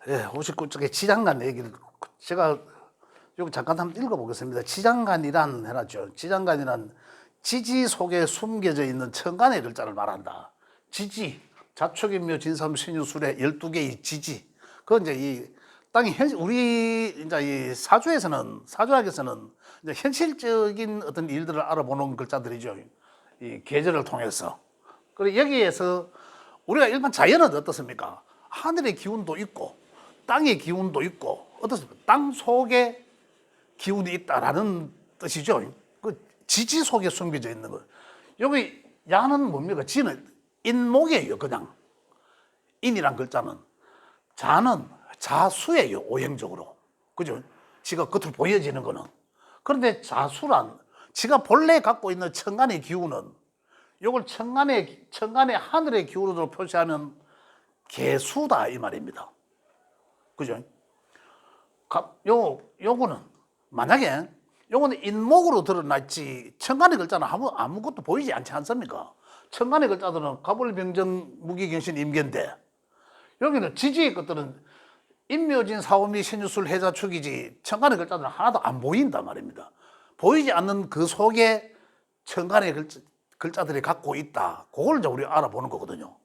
예, 59쪽에 지장간 얘기를 제가 여기 잠깐 한번 읽어보겠습니다. 지장간이란 해놨죠. 지장간이란 지지 속에 숨겨져 있는 천간의 글자를 말한다. 지지, 자축인묘 진삼 신유술의 12개의 지지. 그건 이제 이 땅이 우리 이제 이 사주학에서는 이제 현실적인 어떤 일들을 알아보는 글자들이죠. 이 계절을 통해서. 그리고 여기에서 우리가 일반 자연은 어떻습니까? 하늘의 기운도 있고 땅의 기운도 있고 어떻습니까? 땅 속에 기운이 있다라는 뜻이죠. 그 지지 속에 숨겨져 있는 거. 여기 야는 뭡니까? 지는 인목이에요. 그냥 인이란 글자는. 자는 자수예요. 오행적으로. 그죠? 지가 겉으로 보여지는 거는. 그런데 자수란 지가 본래 갖고 있는 천간의 기운은 이걸 천간의 하늘의 기운으로 표시하면 개수다 이 말입니다. 그죠? 요거는 만약에 요거는 인목으로 드러났지 천간의 글자는 아무것도 보이지 않지 않습니까? 천간의 글자들은 가불병정 무기경신 임견대 여기는 지지의 것들은 인묘진 사오미 신유술 해자축이지 천간의 글자들은 하나도 안 보인단 말입니다. 보이지 않는 그 속에 천간의 글자들이 갖고 있다. 그걸 이제 우리가 알아보는 거거든요.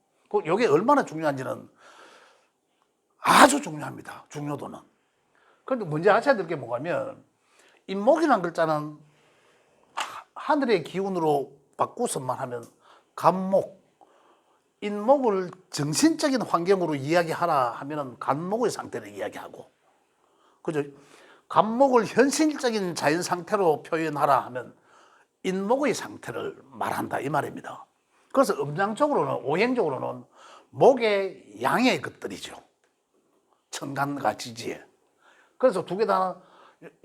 이게 얼마나 중요한지는 아주 중요합니다. 중요도는. 그런데 먼저 아셔야 될 게 뭐냐면 인목이라는 글자는 하늘의 기운으로 바꾸서만 하면 간목, 인목을 정신적인 환경으로 이야기하라 하면 간목의 상태를 이야기하고, 그죠? 간목을 현실적인 자연 상태로 표현하라 하면 인목의 상태를 말한다 이 말입니다. 그래서 음양적으로는 오행적으로는 목의 양의 것들이죠. 천간과 지지에. 그래서 두 개 다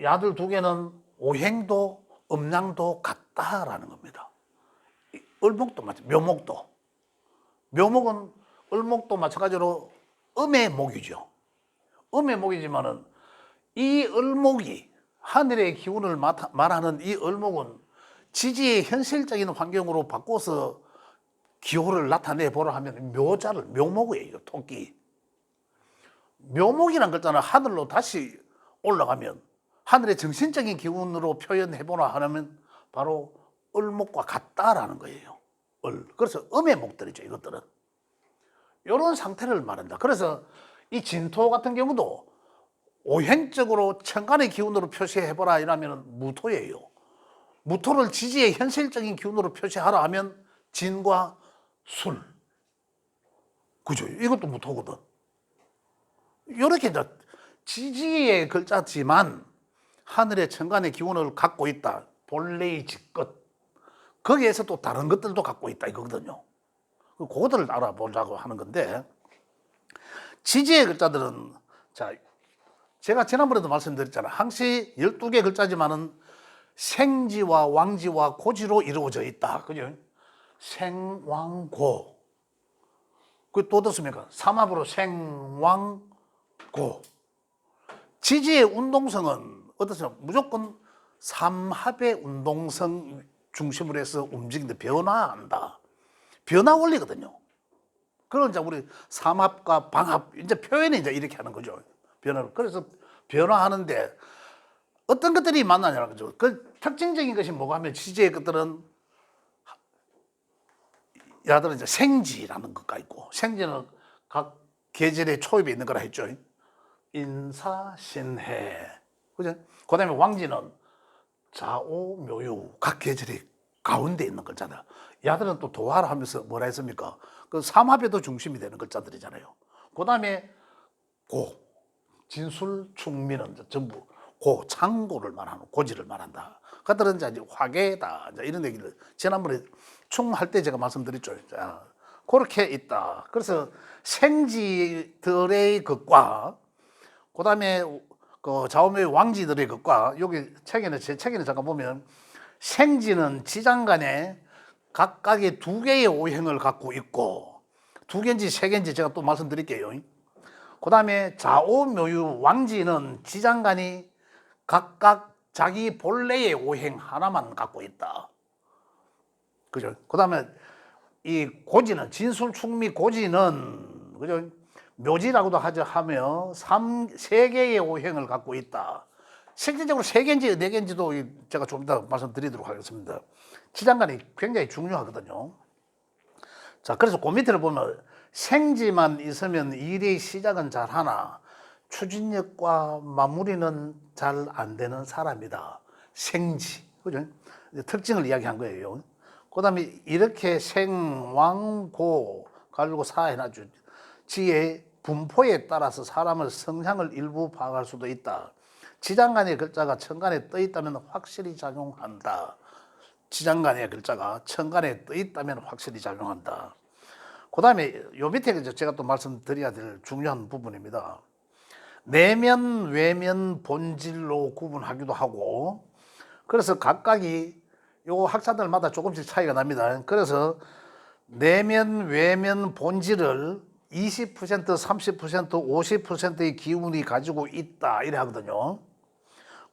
야들 두 개는 오행도 음양도 같다라는 겁니다. 을목도 마찬가지, 묘목은 을목도 마찬가지로 음의 목이죠. 음의 목이지만은 이 을목이 하늘의 기운을 말하는 이 을목은 지지의 현실적인 환경으로 바꿔서 기호를 나타내 보라 하면 묘목이에요. 토끼. 묘목이란 글자는 하늘로 다시 올라가면 하늘의 정신적인 기운으로 표현해 보라 하면 바로 을목과 같다라는 거예요. 그래서 음의 목들이죠. 이것들은 이런 상태를 말한다. 그래서 이 진토 같은 경우도 오행적으로 천간의 기운으로 표시해 보라 이러면 무토예요. 무토를 지지의 현실적인 기운으로 표시하라 하면 진과 술. 그죠? 이것도 무토거든. 이렇게 이제 지지의 글자지만 하늘의 천간의 기운을 갖고 있다. 본래의 지껏. 거기에서 또 다른 것들도 갖고 있다 이거거든요. 그것들을 알아보자고 하는 건데, 지지의 글자들은, 자, 제가 지난번에도 말씀드렸잖아요. 항시 12개 글자지만은 생지와 왕지와 고지로 이루어져 있다. 그죠? 생왕고. 그게 또 어떻습니까? 삼합으로 생왕고. 지지의 운동성은 어떻습니까? 무조건 삼합의 운동성 중심으로 해서 움직이는데 변화한다. 변화 원리거든요. 그런 이제 우리 삼합과 방합, 이제 표현이 이제 이렇게 하는 거죠. 변화를. 그래서 변화하는데 어떤 것들이 만나냐는 거죠. 그 특징적인 것이 뭐가 하면 지지의 것들은 야들은 이제 생지라는 것가 있고, 생지는 각 계절의 초입에 있는 거라 했죠. 인사신해. 그죠? 그 다음에 왕지는 자오묘유, 각 계절이 가운데 있는 글자다. 야들은 또 도화를 하면서 뭐라 했습니까? 그 삼합에도 중심이 되는 글자들이잖아요. 그 다음에 고, 진술, 충미는 전부 고, 창고를 말하는, 고지를 말한다. 그들은 이제 화계다. 이런 얘기를 지난번에 충할 때 제가 말씀드렸죠. 자, 그렇게 있다. 그래서 생지들의 것과 그 다음에 그 자오묘의 왕지들의 것과 여기 제 책에는 잠깐 보면 생지는 지장간에 각각의 두 개의 오행을 갖고 있고, 두 개인지 세 개인지 제가 또 말씀드릴게요. 그 다음에 자오묘유 왕지는 지장간이 각각 자기 본래의 오행 하나만 갖고 있다. 그죠? 그 다음에 이 고지는 진술충미 고지는 그죠? 묘지라고도 하며 세 개의 오행을 갖고 있다. 실질적으로 세 개인지 네 개인지도 제가 좀 이따 말씀드리도록 하겠습니다. 지장간이 굉장히 중요하거든요. 자, 그래서 그 밑에를 보면 생지만 있으면 일의 시작은 잘하나 추진력과 마무리는 잘 안 되는 사람이다. 생지, 그죠? 특징을 이야기한 거예요. 그 다음에 이렇게 생, 왕, 고 가지고 사 해놔죠. 지의 분포에 따라서 사람의 성향을 일부 파악할 수도 있다. 지장간의 글자가 천간에 떠 있다면 확실히 작용한다. 지장간의 글자가 천간에 떠 있다면 확실히 작용한다. 그 다음에 요 밑에 제가 또 말씀드려야 될 중요한 부분입니다. 내면, 외면, 본질로 구분하기도 하고, 그래서 각각이 요 학자들마다 조금씩 차이가 납니다. 그래서 내면, 외면, 본질을 20%, 30%, 50%의 기운이 가지고 있다 이래 하거든요.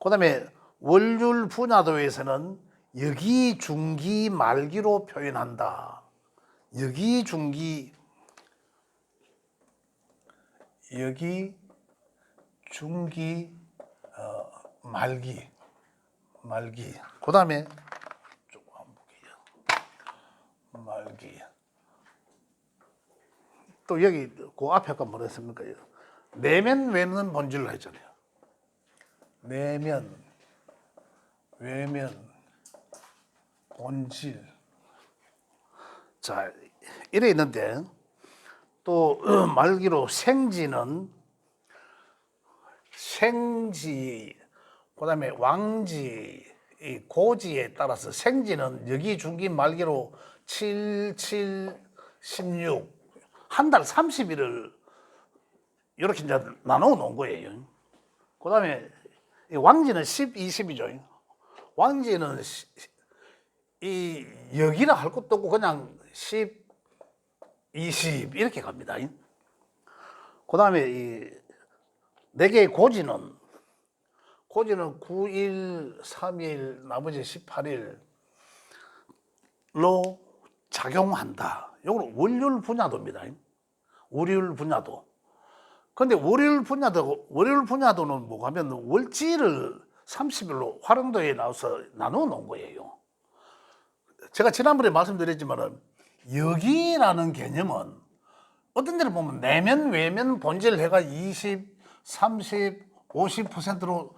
그 다음에 월율 분야도에서는 여기, 중기, 말기로 표현한다. 여기, 중기, 말기. 그 다음에 조금 한번 볼게요. 말기. 또 여기 그 앞에 아까 뭐라 했습니까? 내면, 외면, 본질로 했잖아요. 내면, 외면, 본질. 자, 이래 있는데 또 말기로 생지는 생지, 그 다음에 왕지, 이 고지에 따라서 생지는 여기 중기 말기로 7, 7, 16, 한 달 30일을 이렇게 이제 나눠 놓은 거예요. 그 다음에 왕지는 10, 20이죠. 왕지는 이 여기라 할 것도 없고 그냥 10, 20 이렇게 갑니다. 그 다음에 이 4개의 고지는 9일, 3일, 나머지 18일로 작용한다. 이건 월율 분야도입니다. 월율 분야도. 근데 월율 분야도는 뭐가 하면 월지를 30일로 활용도에 나와서 나누어 놓은 거예요. 제가 지난번에 말씀드렸지만은 여기라는 개념은 어떤 데를 보면 내면, 외면, 본질 해가 20, 30, 50%로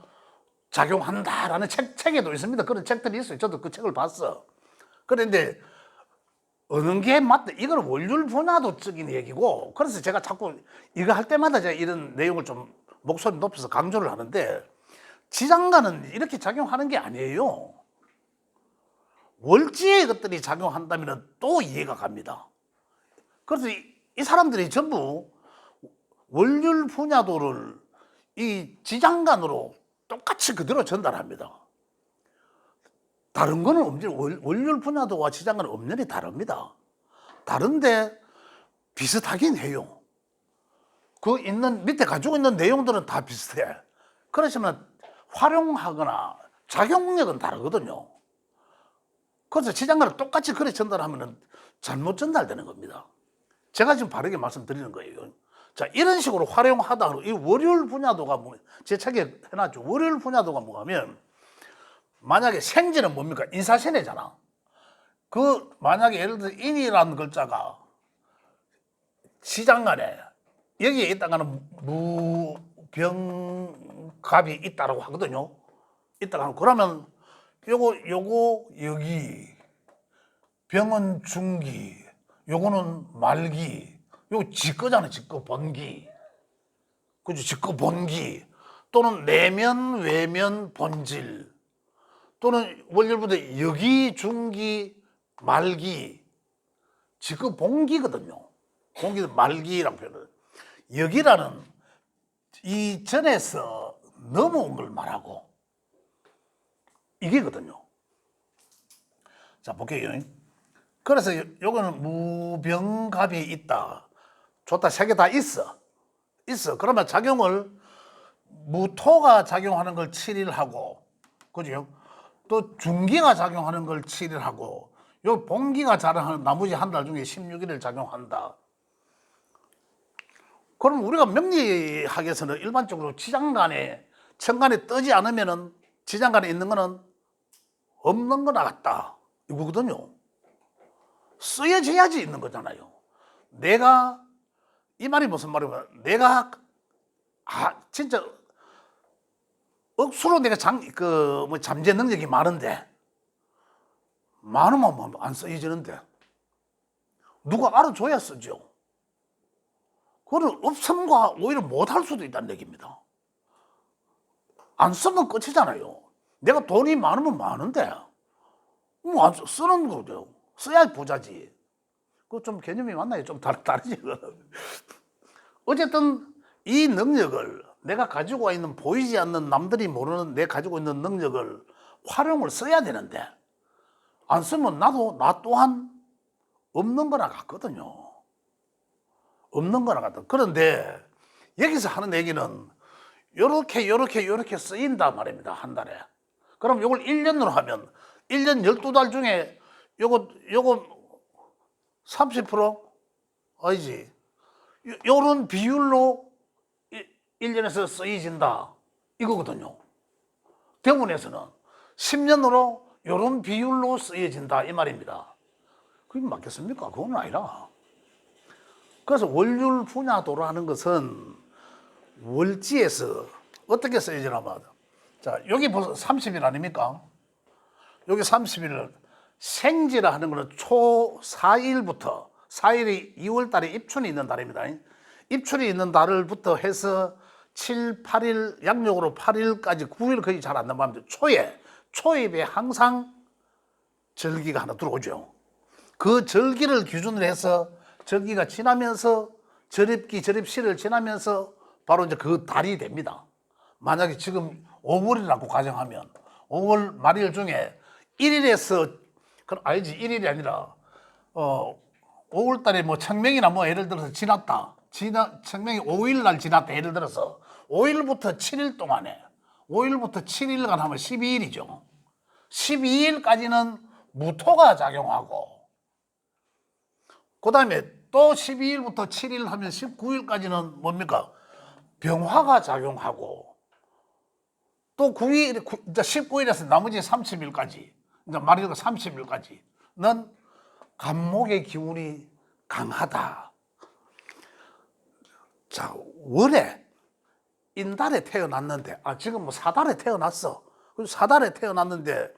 작용한다라는 책에도 있습니다. 그런 책들이 있어요. 저도 그 책을 봤어. 그런데 어느 게 맞다? 이건 월율 분야도적인 얘기고, 그래서 제가 자꾸 이거 할 때마다 제가 이런 내용을 좀 목소리 높여서 강조를 하는데, 지장간은 이렇게 작용하는 게 아니에요. 월지의 것들이 작용한다면 또 이해가 갑니다. 그래서 이 사람들이 전부 월율 분야도를 이 지장간으로 똑같이 그대로 전달합니다. 다른 거는 엄연히 월율 분야도와 지장간은 엄연히 다릅니다. 다른데 비슷하긴 해요. 그 있는 밑에 가지고 있는 내용들은 다 비슷해. 그렇지만 활용하거나 작용력은 다르거든요. 그래서 지장간을 똑같이 그래 전달하면 잘못 전달되는 겁니다. 제가 지금 바르게 말씀드리는 거예요. 자, 이런 식으로 활용하다, 이 월율 분야도가 뭐, 제 책에 해놨죠. 월율 분야도가 뭐냐면, 만약에 생지는 뭡니까? 인사신해잖아. 그, 만약에 예를 들어 인이라는 글자가 시장간에, 여기에 있다가는 무병갑이 있다라고 하거든요. 있다가 하면, 그러면 요거, 여기, 병은 중기, 요거는 말기, 요거 지거잖아요. 지거, 본기. 그죠? 지거, 본기. 또는 내면, 외면, 본질. 또는 월열부대 여기, 중기, 말기. 지거, 본기거든요. 본기는 말기라고 표현해요. 여기라는 이 전에서 넘어온 걸 말하고 이게거든요. 자, 볼게요. 그래서 요거는 무병갑이 있다. 좋다. 3개 다 있어. 그러면 작용을 무토가 작용하는 걸 7일 하고, 그죠? 또 중기가 작용하는 걸 7일 하고, 요 본기가 작용하는 나머지 한 달 중에 16일을 작용한다. 그럼 우리가 명리학에서는 일반적으로 지장간에 천간에 뜨지 않으면은 지장간에 있는 거는 없는 거나 같다 이거거든요. 쓰여져야지 있는 거잖아요. 내가 이 말이 무슨 말이면 내가 진짜 억수로 내가 잠재 능력이 많은데 많으면 안 쓰여지는데 누가 알아줘야 쓰죠. 그거는 없음과 오히려 못할 수도 있다는 얘기입니다. 안 쓰면 끝이잖아요. 내가 돈이 많으면 많은데 뭐 안 쓰는 거죠. 써야 부자지. 그거 좀 개념이 맞나요? 좀 다르지. 어쨌든 이 능력을 내가 가지고 있는 보이지 않는 남들이 모르는 내 가지고 있는 능력을 활용을 써야 되는데 안 쓰면 나 또한 없는 거나 같거든요. 없는 거나 같다. 그런데 여기서 하는 얘기는 요렇게 쓰인다 말입니다. 한 달에. 그럼 요걸 1년으로 하면 1년 12달 중에 요거 30% 아니지. 요런 비율로 1년에서 쓰여진다. 이거거든요. 대문에서는 10년으로 요런 비율로 쓰여진다. 이 말입니다. 그게 맞겠습니까? 그건 아니라. 그래서 월율 분야도라는 것은 월지에서 어떻게 쓰여지냐면, 자, 여기 벌써 30일 아닙니까? 여기 30일 생지라 하는 것은 초 4일부터 4일이 2월 달에 입춘이 있는 달입니다. 입춘이 있는 달을부터 해서 7, 8일 양력으로 8일까지 9일 거의 잘 안 넘어갑니다. 초입에 항상 절기가 하나 들어오죠. 그 절기를 기준으로 해서 절기가 지나면서 절입시를 지나면서 바로 이제 그 달이 됩니다. 만약에 지금 5월이라고 가정하면 5월 말일 중에 1일에서 아니지 1일이 아니라 5월 달에 뭐 청명이나 뭐 예를 들어서 지났다. 청명이 5일 날 지났다. 예를 들어서 5일부터 7일 동안에 5일부터 7일간 하면 12일이죠. 12일까지는 무토가 작용하고 그 다음에 또 12일부터 7일 하면 19일까지는 뭡니까? 병화가 작용하고 또 9일, 이제 19일에서 나머지 30일까지, 이제 말이가 30일까지는 간목의 기운이 강하다. 자, 월에 인달에 태어났는데, 지금 뭐 사달에 태어났어. 사달에 태어났는데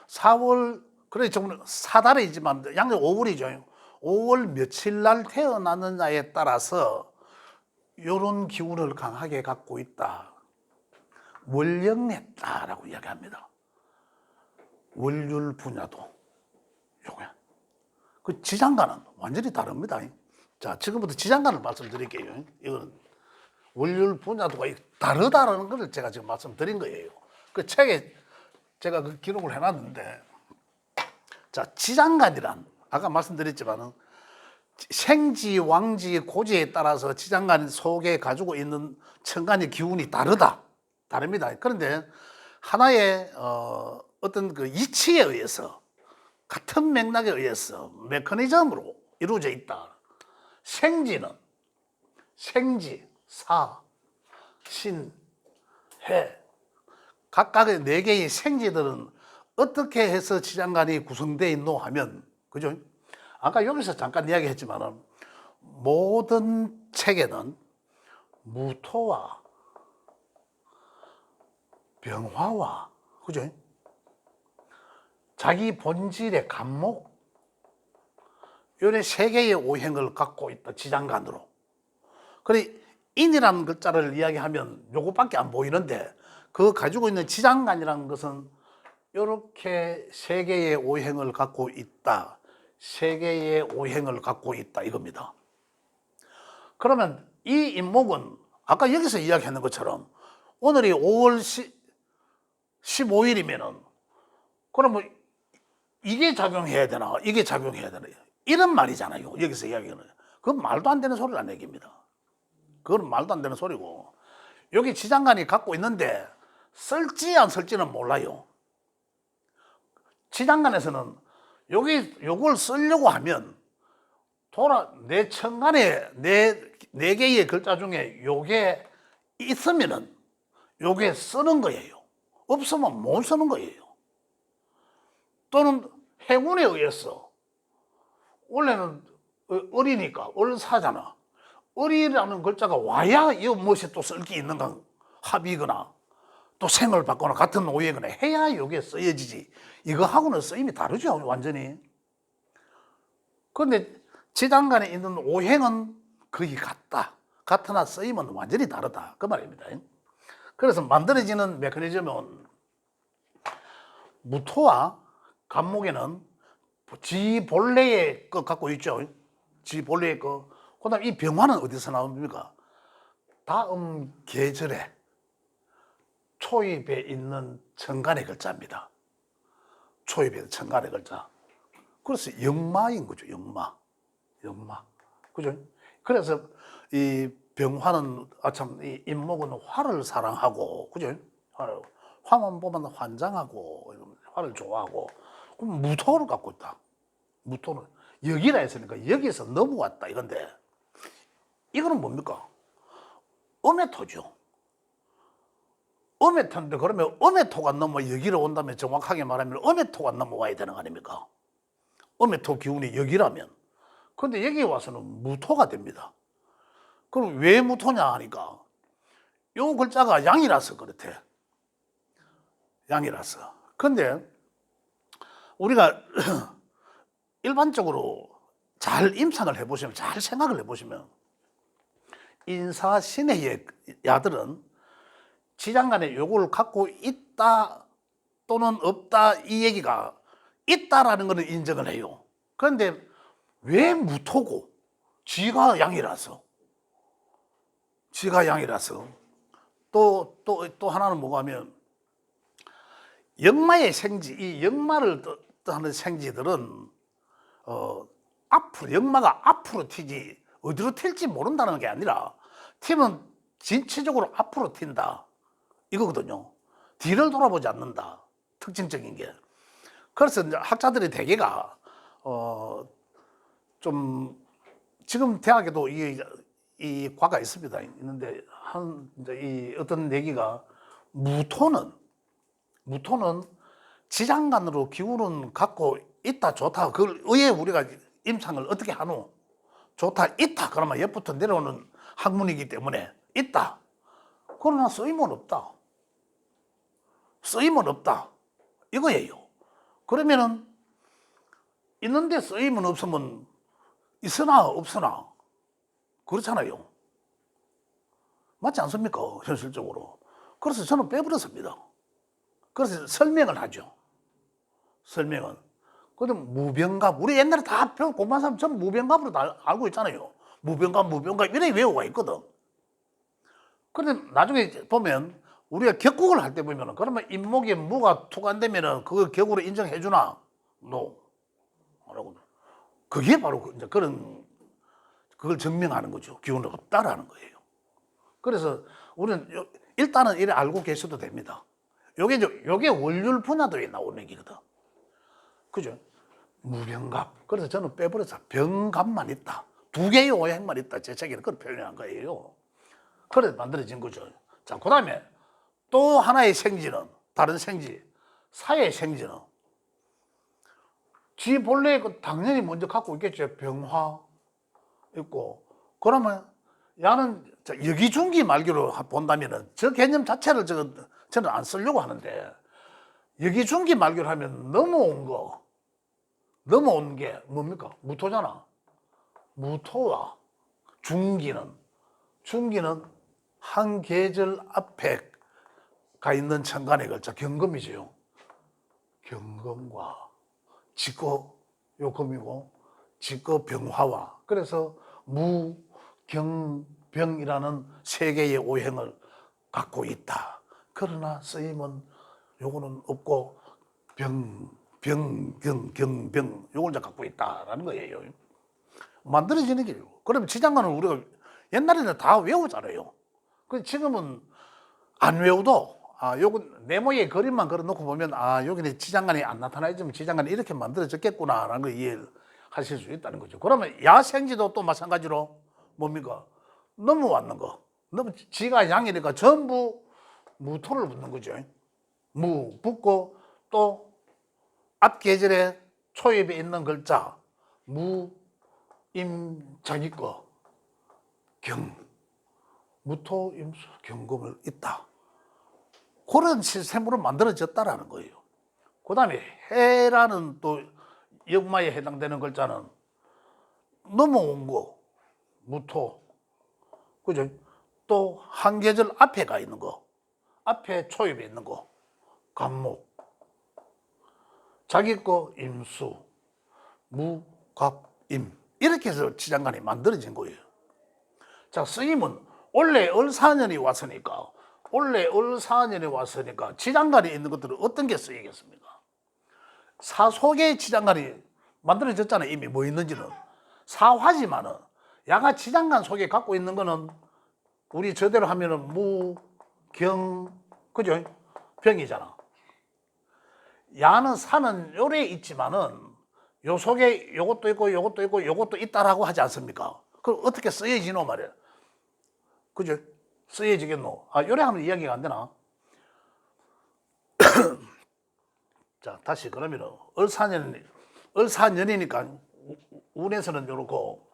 4월, 그래, 좀 사달이지만 양력 5월이죠. 5월 며칠 날 태어났느냐에 따라서 이런 기운을 강하게 갖고 있다. 월령했다라고 이야기합니다. 월율 분야도 요게. 그 지장간은 완전히 다릅니다. 자, 지금부터 지장간을 말씀드릴게요. 이거는 월율 분야도가 다르다는 걸 제가 지금 말씀드린 거예요. 그 책에 제가 그 기록을 해놨는데, 자, 지장간이란 아까 말씀드렸지만은 생지, 왕지, 고지에 따라서 지장간 속에 가지고 있는 천간의 기운이 다릅니다. 그런데 하나의 어떤 그 이치에 의해서 같은 맥락에 의해서 메커니즘으로 이루어져 있다. 생지는 생지, 사, 신, 해 각각의 4개의 생지들은 어떻게 해서 지장간이 구성되어 있노 하면, 그죠? 아까 여기서 잠깐 이야기했지만은 모든 책에는 무토와 병화와, 그죠? 자기 본질의 간목, 이런 3개의 오행을 갖고 있다, 지장간으로. 그래, 인이라는 글자를 이야기하면 요것밖에 안 보이는데, 그 가지고 있는 지장간이라는 것은 이렇게 3개의 오행을 갖고 있다. 3개의 오행을 갖고 있다, 이겁니다. 그러면 이 인목은 아까 여기서 이야기하는 것처럼 오늘이 5월 15일이면은 그러면 이게 작용해야 되나 이게 작용해야 되나 이런 말이잖아요. 여기서 이야기하는 그건 말도 안 되는 소리라는 얘기입니다. 그건 말도 안 되는 소리고, 여기 지장간이 갖고 있는데 쓸지 안 쓸지는 몰라요. 지장간에서는 요걸 쓰려고 하면 내 천간에 네 개의 글자 중에 요게 있으면은 요게 쓰는 거예요. 없으면 못 쓰는 거예요. 또는 행운에 의해서 원래는 을이니까 을사잖아. 을이라는 글자가 와야 이 무엇이 또 쓸 게 있는가, 합이거나 또 생을 받거나 같은 오해거나 해야 이게 쓰여지지. 이거하고는 쓰임이 다르죠, 완전히. 그런데 지장간에 있는 오행은 거의 같다. 같으나 쓰임은 완전히 다르다. 그 말입니다. 그래서 만들어지는 메커니즘은 무토와 간목에는 지 본래의 것 갖고 있죠. 지 본래의 것. 그 다음에 이 병화는 어디서 나옵니까? 다음 계절에 초입에 있는 천간의 글자입니다. 초입에 있는 천간의 글자. 그래서 역마인 거죠. 역마. 그죠? 그래서 이 병화는, 이 인목은 화를 사랑하고, 그죠? 화만 보면 환장하고, 화를 좋아하고, 그럼 무토를 갖고 있다. 무토는. 역이라 했으니까 여기서 넘어왔다. 이건데, 이거는 뭡니까? 음의 토죠. 음의 토인데, 그러면 음의 토가 넘어 여기로 온다면 정확하게 말하면 음의 토가 넘어와야 되는 거 아닙니까? 음의 토 기운이 여기라면. 근데 여기 와서는 무토가 됩니다. 그럼 왜 무토냐 하니까 요 글자가 양이라서 그렇대. 양이라서. 근데 우리가 일반적으로 잘 임상을 해보시면, 잘 생각을 해보시면, 인사신해의 야들은 지장간에 요걸 갖고 있다 또는 없다, 이 얘기가 있다라는 것은 인정을 해요. 그런데 왜 무토고 지가 양이라서 또 하나는 뭐가 하면 역마의 생지, 이 역마를 뜻하는 생지들은 앞으로, 역마가 앞으로 튀지 어디로 튈지 모른다는 게 아니라 튀면 전체적으로 앞으로 튄다 이거거든요. 뒤를 돌아보지 않는다, 특징적인 게. 그래서 이제 학자들의 대개가 좀 지금 대학에도 이 과가 있습니다. 있는데 이제 이 어떤 얘기가 무토는 지장간으로 기운은 갖고 있다, 좋다. 그걸 의에 우리가 임상을 어떻게 하노? 좋다, 있다. 그러면 옆부터 내려오는 학문이기 때문에 있다. 그러나 쓰임은 없다. 이거예요. 그러면은 있는데 쓰임은 없으면 있으나 없으나 그렇잖아요. 맞지 않습니까? 현실적으로. 그래서 저는 빼버렸습니다. 그래서 설명을 하죠. 설명은. 근데 무병갑, 우리 옛날에 다 공부한 사람 전부 무병갑으로 다 알고 있잖아요. 무병갑 이렇게 외우고 있거든. 그런데 나중에 보면 우리가 격국을 할 때 보면, 그러면 인목에 무가 투관되면은 그걸 격으로 인정해 주나? No. 그게 바로 이제 그걸 증명하는 거죠. 기운이 없다라는 거예요. 그래서 우리는 일단은 이래 알고 계셔도 됩니다. 요게 원률 분야도에 나오는 얘기거든. 그죠? 무병갑. 그래서 저는 빼버려서 병갑만 있다. 두 개의 오행만 있다. 제 책에는 그걸 표현한 거예요. 그래서 만들어진 거죠. 자, 그 다음에 또 하나의 생지는, 다른 생지, 사의 생지는 지 본래 당연히 먼저 갖고 있겠죠. 병화 있고. 그러면 야는 여기중기 말기로 본다면은 저 개념 자체를 저는 안 쓰려고 하는데, 여기중기 말기로 하면 넘어온 게 뭡니까? 무토잖아. 무토와 중기는 한 계절 앞에 가 있는 천간의 글자 경금이죠. 경금과 지거 요금이고 지거 병화와, 그래서 무, 경, 병이라는 세 개의 오행을 갖고 있다. 그러나 쓰임은 요거는 없고 병, 요걸 이제 갖고 있다라는 거예요. 만들어지는 게요. 그러면 지장간은 우리가 옛날에는 다 외우잖아요. 그 지금은 안 외워도 요건 네모의 그림만 그려놓고 보면 여기는 지장간이 안 나타나지만 지장간이 이렇게 만들어졌겠구나라는 걸 이해를 하실 수 있다는 거죠. 그러면 야생지도 또 마찬가지로 뭡니까? 넘어왔는 거. 너무 지가 양이니까 전부 무토를 붙는 거죠. 무 붙고 또 앞 계절에 초입에 있는 글자 무, 임, 자기 거 경, 무토, 임수, 경금을 있다. 그런 시스템으로 만들어졌다라는 거예요. 그 다음에 해라는 또 역마에 해당되는 글자는 넘어온 거, 무토, 그죠? 또 한 계절 앞에 가 있는 거, 앞에 초입에 있는 거, 간목, 자기 거 임수, 무, 갑, 임. 이렇게 해서 지장간이 만들어진 거예요. 자, 스님은 원래 을사년이 왔으니까, 지장간이 있는 것들은 어떤 게 쓰이겠습니까? 사 속에 지장간이 만들어졌잖아요. 이미 뭐 있는지는. 사화지만은, 야가 지장간 속에 갖고 있는 거는 우리 저대로 하면은 무, 경, 그죠? 병이잖아. 야는 사는 요래 있지만은 요 속에 요것도 있고 요것도 있고 요것도 있다라고 하지 않습니까? 그럼 어떻게 쓰여지노 말이야. 그죠? 쓰여지겠노? 아, 요래 하면 이야기가 안 되나? 자, 다시 그러면은 을사년이니까 운에서는 요렇고,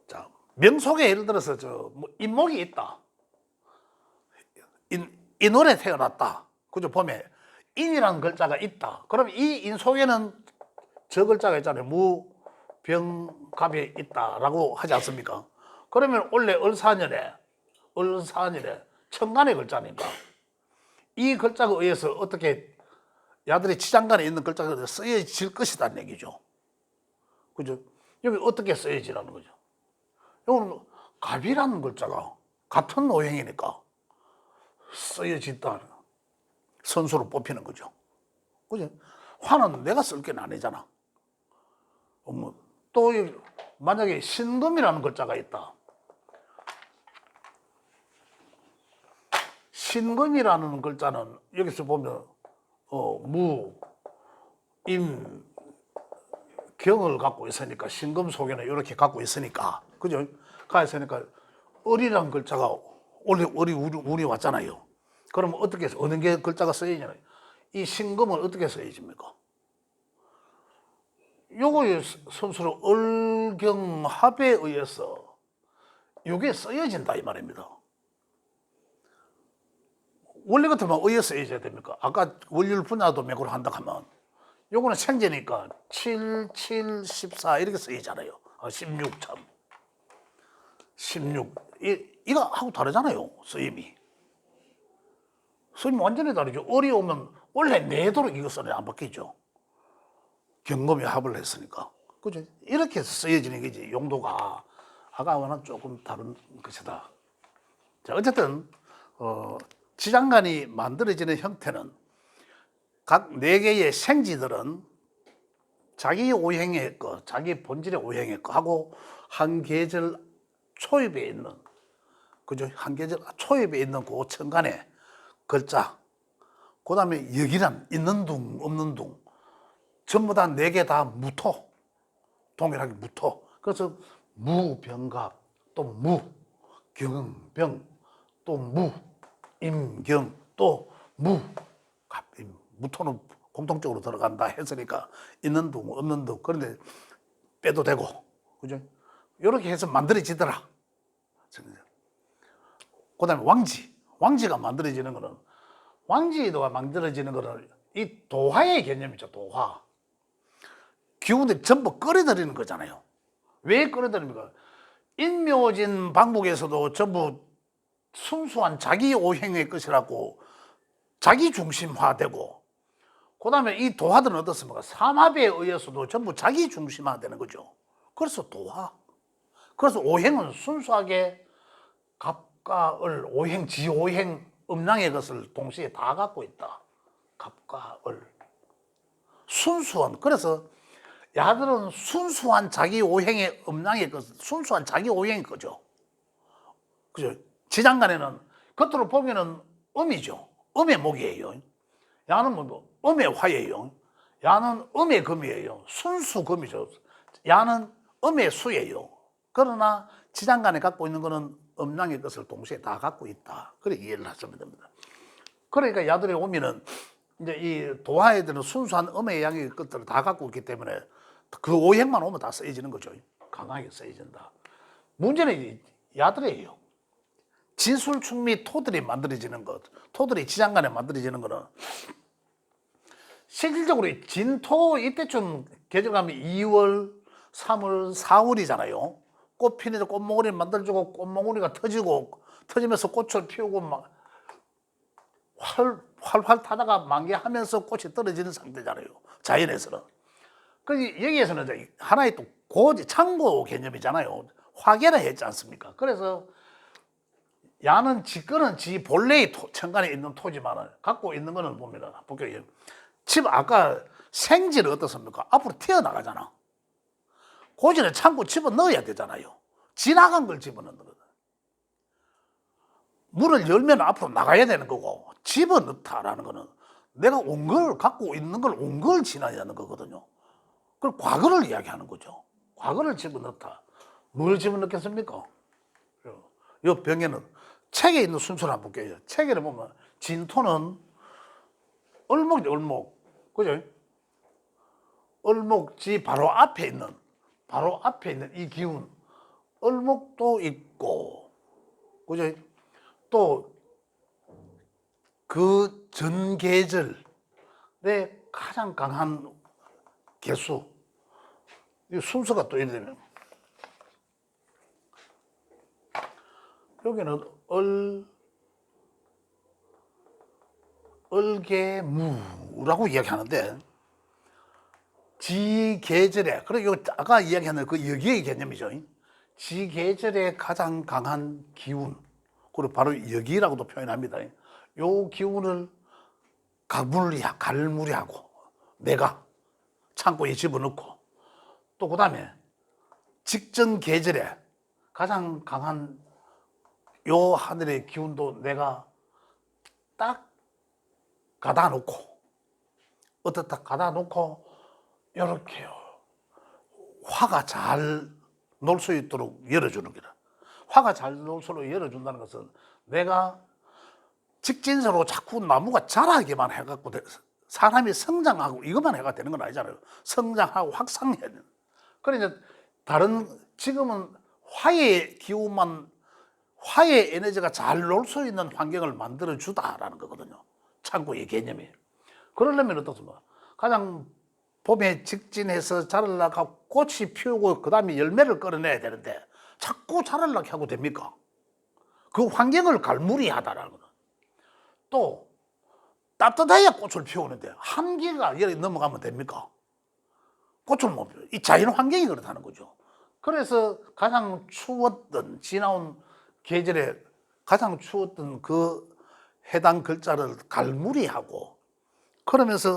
자, 명속에 예를 들어서 뭐 인목이 있다. 인월에 태어났다. 그죠? 보면 인이라는 글자가 있다. 그럼 이 인 속에는 저 글자가 있잖아요. 무, 병, 갑이 있다라고 하지 않습니까? 그러면 원래 을사년에 천간의 글자니까 이 글자에 의해서 어떻게 야들이 지장간에 있는 글자가 쓰여질 것이다는 얘기죠. 그죠? 여기 어떻게 쓰여지라는 거죠. 여기는 갑이라는 글자가 같은 오행이니까 쓰여진다. 선수로 뽑히는 거죠. 그죠? 화는 내가 쓸 게 아니잖아. 또 만약에 신금이라는 글자가 있다. 신금이라는 글자는 여기서 보면 무, 임, 경을 갖고 있으니까 신금 속에는 이렇게 갖고 있으니까 그죠? 가 있으니까 을이라는 글자가 우리 왔잖아요. 그러면 어떻게 어느 게 글자가 쓰여지나요? 이 신금은 어떻게 쓰여집니까? 요거의 선수로 을경합에 의해서 이게 쓰여진다 이 말입니다. 원래 같으면 어디에 쓰여져야 됩니까? 아까 원률 분야도 맥으로 한다 하면 요거는 생제니까 7, 7, 14 이렇게 쓰이잖아요. 16 참. 16. 이거 하고 다르잖아요. 쓰임이. 쓰임이 완전히 다르죠. 을이 오면 원래 내도록 이거 써야 안 바뀌죠. 경금이 합을 했으니까. 그죠? 이렇게 쓰여지는 게지. 용도가 아까와는 조금 다른 것이다. 자, 어쨌든 지장간이 만들어지는 형태는 각 네 개의 생지들은 자기 오행의 거, 자기 본질의 오행의 거 하고 한 계절 초입에 있는, 그죠? 한 계절 초입에 있는 그 천간의 글자, 그 다음에 역이란 있는 둥, 없는 둥, 전부 다 네 개 다 무토, 동일하게 무토. 그래서 무병갑, 또 무, 경병, 또 무, 임경, 또 무, 갑, 무토는 공통적으로 들어간다 했으니까 있는 둥, 없는 둥. 그런데 빼도 되고, 그죠? 이렇게 해서 만들어지더라. 그 다음에 왕지가 만들어지는 거는, 왕지도가 만들어지는 거는 이 도화의 개념이죠, 도화. 기운들이 전부 끌어들이는 거잖아요. 왜 끌어들입니까? 인묘진 방북에서도 전부 순수한 자기 오행의 것이라고 자기 중심화되고, 그 다음에 이 도화들은 어떻습니까? 삼합에 의해서도 전부 자기 중심화되는 거죠. 그래서 도화. 그래서 오행은 순수하게 갑과 을, 오행, 지오행, 음양의 것을 동시에 다 갖고 있다. 갑과 을. 순수한, 그래서 야들은 순수한 자기 오행의 음양의 것, 순수한 자기 오행의 거죠. 그죠? 지장간에는 겉으로 보면은 음이죠. 음의 목이에요. 야는 뭐 음의 화예요. 야는 음의 금이에요. 순수금이죠. 야는 음의 수예요. 그러나 지장간에 갖고 있는 거는 음양의 것을 동시에 다 갖고 있다. 그래 이해를 하시면 됩니다. 그러니까 야들에 오면은 이제 이 도화에들은 순수한 음의 양의 것들을 다 갖고 있기 때문에 그 오행만 오면 다 쓰여지는 거죠. 강하게 쓰여진다. 문제는 야들이에요. 진술충미 토들이 만들어지는 것, 토들이 지장간에 만들어지는 거는 실질적으로 진토 이때쯤 계절 가면 2월, 3월, 4월이잖아요. 꽃 피는데 꽃몽오리 만들어주고 꽃몽오리가 터지면서 꽃을 피우고 막 활활 타다가 만개하면서 꽃이 떨어지는 상태잖아요. 자연에서는. 그 여기에서는 하나의 또 고지 창고 개념이잖아요. 화계를 했지 않습니까? 그래서 야는 지거는 지 본래의 천간에 있는 토지만은 갖고 있는 거는 보면 볼게요. 집 아까 생지는 어떻습니까? 앞으로 튀어나가잖아. 고지는 창고 집어넣어야 되잖아요. 지나간 걸 집어넣는 거거든. 문을 열면 앞으로 나가야 되는 거고 집어넣다라는 거는 내가 온 걸 갖고 있는 걸 온 걸 지나야 하는 거거든요. 그걸 과거를 이야기하는 거죠. 과거를 집어넣다. 뭘 집어넣겠습니까? 이 병에는 책에 있는 순서를 한번 볼게요. 책에를 보면 진토는 을목이 을목, 그죠? 을목지 바로 앞에 있는 이 기운, 을목도 있고, 그죠? 또 그 전 계절의 가장 강한 개수, 이 순서가 또 이래 되면 여기는 을계무라고 이야기하는데 지계절에, 그리고 아까 이야기하는 그 여기의 개념이죠. 지계절의 가장 강한 기운, 그리고 바로 여기라고도 표현합니다. 요 기운을 갈무리하고 내가 창고에 집어넣고 또 그 다음에 직전 계절에 가장 강한 요 하늘의 기운도 내가 딱 가다 놓고 어떻다 가다 놓고 이렇게요. 화가 잘 놀 수 있도록 열어주는 거다. 화가 잘 놀 수 있도록 열어준다는 것은 내가 직진서로 자꾸 나무가 자라기만 해갖고 사람이 성장하고 이것만 해가 되는 건 아니잖아요. 성장하고 확산해야 되는. 그러니까 다른 지금은 화의 기운만 화의 에너지가 잘 놀 수 있는 환경을 만들어 주다라는 거거든요. 창고의 개념이. 그러려면 어떻습니까? 가장 봄에 직진해서 자라려고 꽃이 피우고 그 다음에 열매를 끌어내야 되는데 자꾸 자라려고 하고 됩니까? 그 환경을 갈무리하다라는 거는. 또 따뜻해야 꽃을 피우는데 한기가 열이 넘어가면 됩니까? 꽃을 못 피워요. 이 자연 환경이 그렇다는 거죠. 그래서 가장 추웠던 지나온 계절에 가장 추웠던 그 해당 글자를 갈무리하고 그러면서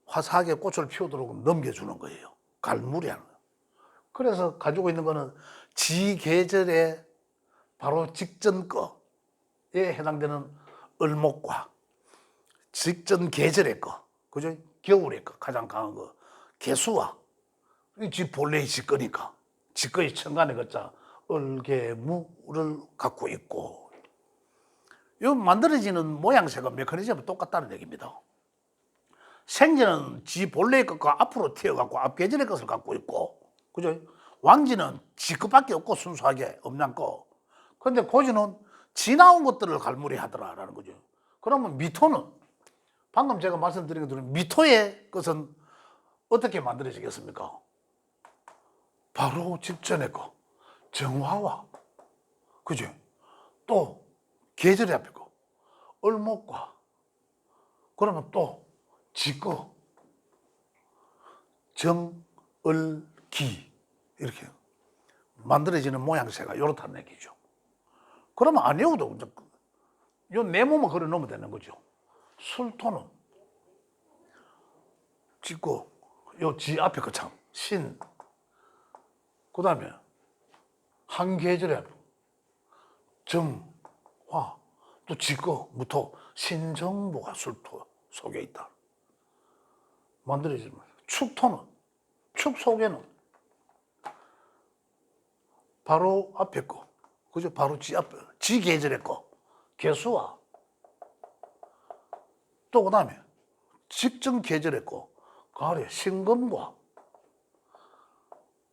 화사하게 꽃을 피우도록 넘겨주는 거예요. 갈무리하는 거예요. 그래서 가지고 있는 거는 지 계절에 바로 직전 거에 해당되는 을목과 직전 계절의 거, 그죠? 겨울의 거, 가장 강한 거, 개수와 지 본래의 지거니까 지거의 천간의 거자 을계무를 갖고 있고 이 만들어지는 모양새가 메커니즘은 똑같다는 얘기입니다. 생지는 지 본래의 것과 앞으로 튀어갖고 앞 계절의 것을 갖고 있고, 그죠? 왕지는 지 것밖에 없고 순수하게 없는 거. 그런데 고지는 지나온 것들을 갈무리 하더라라는 거죠. 그러면 미토는 방금 제가 말씀드린 것처럼 미토의 것은 어떻게 만들어지겠습니까? 바로 직전의 거, 정화와, 그죠? 또 계절의 앞에 거, 을목과, 그러면 또 지거, 정, 을, 기 이렇게 만들어지는 모양새가 이렇다는 얘기죠. 그러면 안 외워도 요 내 몸을 걸어 놓으면 되는 거죠. 술토는 지고 요 지 앞에 그 참 신, 그 다음에 한 계절에 정, 화, 또 지거, 무토, 신정보가 술토 속에 있다. 만들어집니다. 축토는, 축 속에는 바로 앞에 거, 그죠? 바로 지 앞에, 지 계절의 거, 개수와 또 그 다음에 직전 계절의 거, 가을에 신금과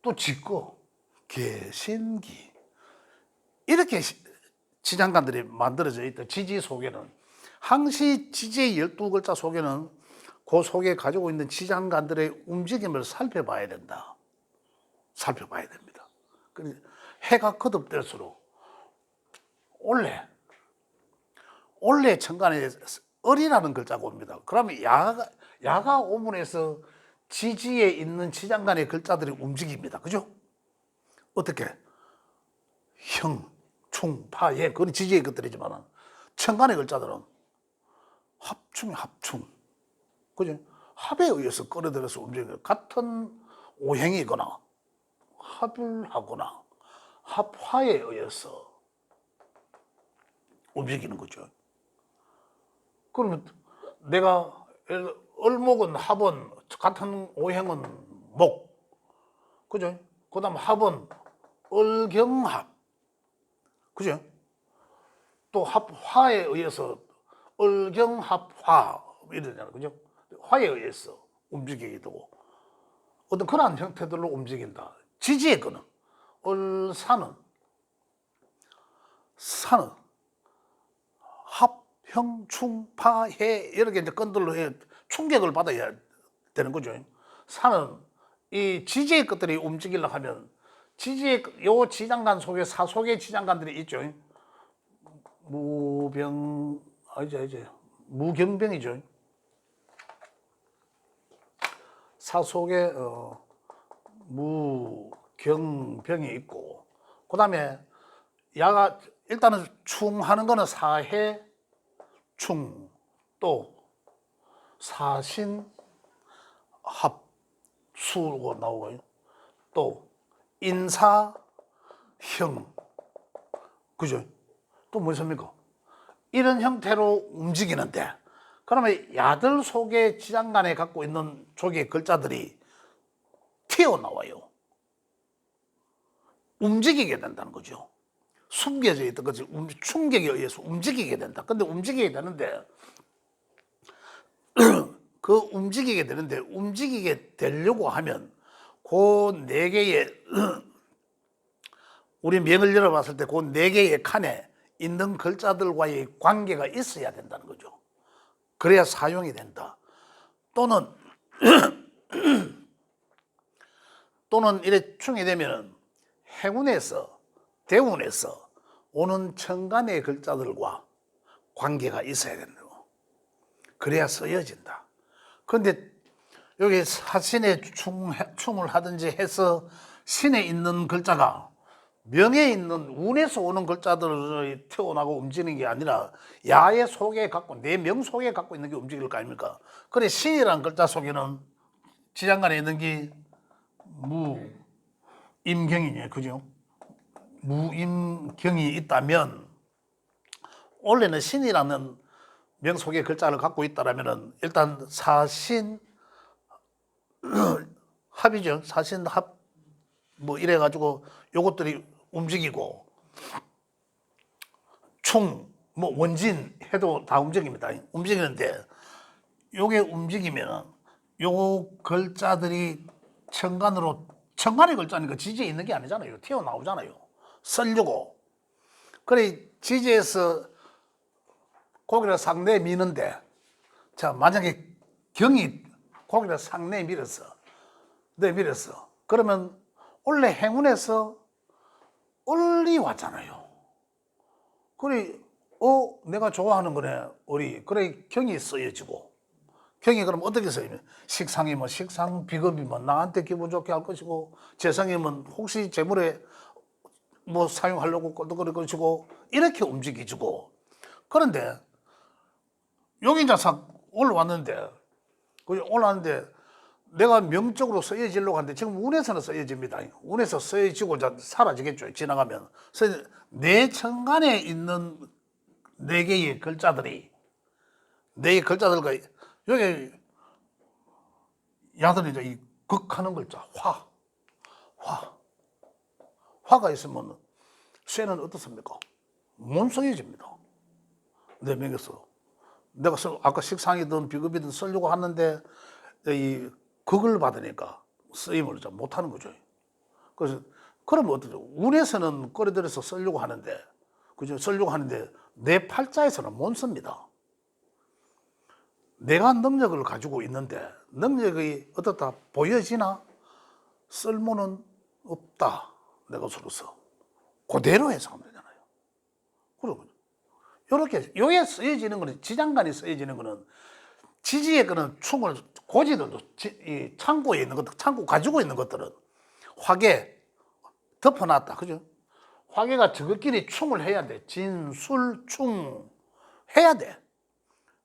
또 지거, 개신기. 이렇게 지장간들이 만들어져 있던 지지 속에는, 항시 지지의 12글자 속에는 그 속에 가지고 있는 지장간들의 움직임을 살펴봐야 된다. 살펴봐야 됩니다. 해가 거듭될수록 올해 천간에 을이라는 글자가 옵니다. 그러면 야가 오문에서 지지에 있는 지장간의 글자들이 움직입니다. 그죠? 어떻게? 형, 충, 파, 예, 그건 지지의 것들이지만 천간의 글자들은 합충. 그죠? 합에 의해서 끌어들여서 움직여요. 같은 오행이거나 합을 하거나 합화에 의해서 움직이는 거죠. 그러면 내가 을목은 합은 같은 오행은 목, 그죠? 그다음 합은 을경합, 그죠? 또 합화에 의해서 을경합화 이러잖아요, 그죠? 화에 의해서 움직이게 되고 어떤 그러한 형태들로 움직인다. 지지의 거는 을사는 합형충파해 이렇게 이제 건들로 해 충격을 받아야 되는 거죠. 사는 이 지지의 것들이 움직이려고 하면 지지의 요 지장간 속에 사속의 지장간들이 있죠. 무경병이죠. 사속에 무경병이 있고, 그 다음에 야가 일단은 충하는 거는 사해 충, 또 사신 합수가 나오고요. 또 인사 형, 그죠? 또 뭐 있습니까? 이런 형태로 움직이는데, 그러면 야들 속에 지장간에 갖고 있는 쪽의 글자들이 튀어나와요. 움직이게 된다는 거죠. 숨겨져 있던 것이 충격에 의해서 움직이게 된다. 근데 움직이게 되는데 움직이게 되려고 하면 그 네 개의 우리 명을 열어봤을 때 그 네 개의 칸에 있는 글자들과의 관계가 있어야 된다는 거죠. 그래야 사용이 된다. 또는 이래 충이 되면은 행운에서 대운에서 오는 천간의 글자들과 관계가 있어야 된다고. 그래야 쓰여진다. 그런데 여기 사신에 충을 하든지 해서 신에 있는 글자가 명에 있는 운에서 오는 글자들을 태어나고 움직이는 게 아니라 야의 속에 갖고 내 명 속에 갖고 있는 게 움직일 거 아닙니까? 그래 신이라는 글자 속에는 지장간에 있는 게 무임경이네, 그죠? 무임경이 있다면 원래는 신이라는 명 속의 글자를 갖고 있다라면은 일단 사신 합이죠. 사신 합 뭐 이래 가지고 요것들이 움직이고 충 뭐 원진 해도 다 움직입니다. 움직이는데 요게 움직이면은 요 글자들이 천간의 글자니까 지지에 있는 게 아니잖아요. 튀어나오잖아요. 쓰려고. 그래 지지에서 고기를 싹 내미는데, 자 만약에 경이 고기를 싹 내밀었어. 그러면 원래 행운에서 을이 왔잖아요. 그래 내가 좋아하는 거네 을이. 그래 경이 쓰여지고, 경이 그럼 어떻게 쓰이면 식상이면 식상, 비겁이면 나한테 기분 좋게 할 것이고, 재성이면 혹시 재물에 뭐 사용하려고 꼴떡거릴 것이고, 이렇게 움직이지고. 그런데 여기 이제 싹 올라왔는데 내가 명적으로 쓰여지려고 하는데 지금 운에서는 쓰여집니다. 운에서 쓰여지고 사라지겠죠. 지나가면. 그래서 내 천간에 있는 네 개의 글자들과 여기 야들이 이제 이 극하는 글자 화가 있으면 쇠는 어떻습니까? 못 쓰여집니다. 내 명에서 내가 아까 식상이든 비급이든 쓰려고 하는데 이 극을 받으니까 쓰임을 좀 못하는 거죠. 그래서 그러면 어떠죠? 운에서는 끌어들여서 쓰려고 하는데, 그죠? 쓰려고 하는데 내 팔자에서는 못 씁니다. 내가 능력을 가지고 있는데 능력이 어떻다 보여지나 쓸모는 없다. 내가 서로서 그대로 해석하면 되잖아요. 그러면 이렇게 요에 쓰여지는 거는 지장간이 쓰여지는 거는 지지의 그런 충을 고지들도 이 창고에 있는 것들, 창고 가지고 있는 것들은 화계 덮어놨다, 그죠? 화계가 저것끼리 충을 해야 돼. 진술충 해야 돼.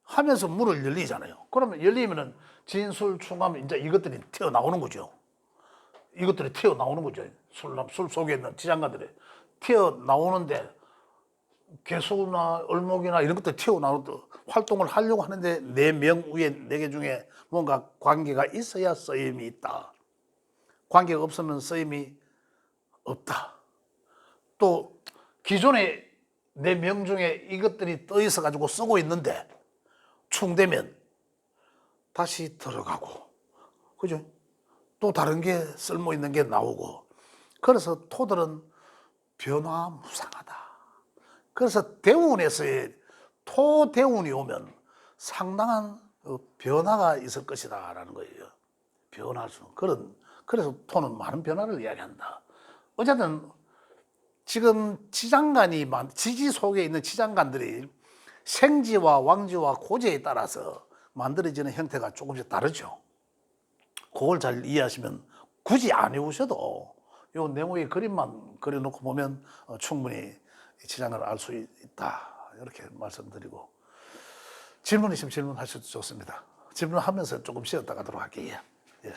하면서 문을 열리잖아요. 그러면 열리면은 진술충하면 이제 이것들이 튀어나오는 거죠. 이것들이 튀어나오는 거죠. 술 속에 있는 지장간들이 튀어나오는데 개수나 얼목이나 이런 것들 튀어나오는 활동을 하려고 하는데 내 명 위에 4개 중에 뭔가 관계가 있어야 쓰임이 있다. 관계가 없으면 쓰임이 없다. 또 기존에 내 명 중에 이것들이 떠 있어 가지고 쓰고 있는데 충되면 다시 들어가고, 그죠? 또 다른 게 쓸모 있는 게 나오고. 그래서 토들은 변화무쌍하다. 그래서 대운에서의 토대운이 오면 상당한 변화가 있을 것이다 라는 거예요. 변할 수 그런. 그래서 토는 많은 변화를 이야기한다. 어쨌든 지금 지장간이 지지 속에 있는 지장간들이 생지와 왕지와 고지에 따라서 만들어지는 형태가 조금씩 다르죠. 그걸 잘 이해하시면 굳이 안 외우셔도 요 네모의 그림만 그려놓고 보면 충분히 지장을 알 수 있다. 이렇게 말씀드리고, 질문 있으면 질문하셔도 좋습니다. 질문하면서 조금 쉬었다 가도록 할게요. 예.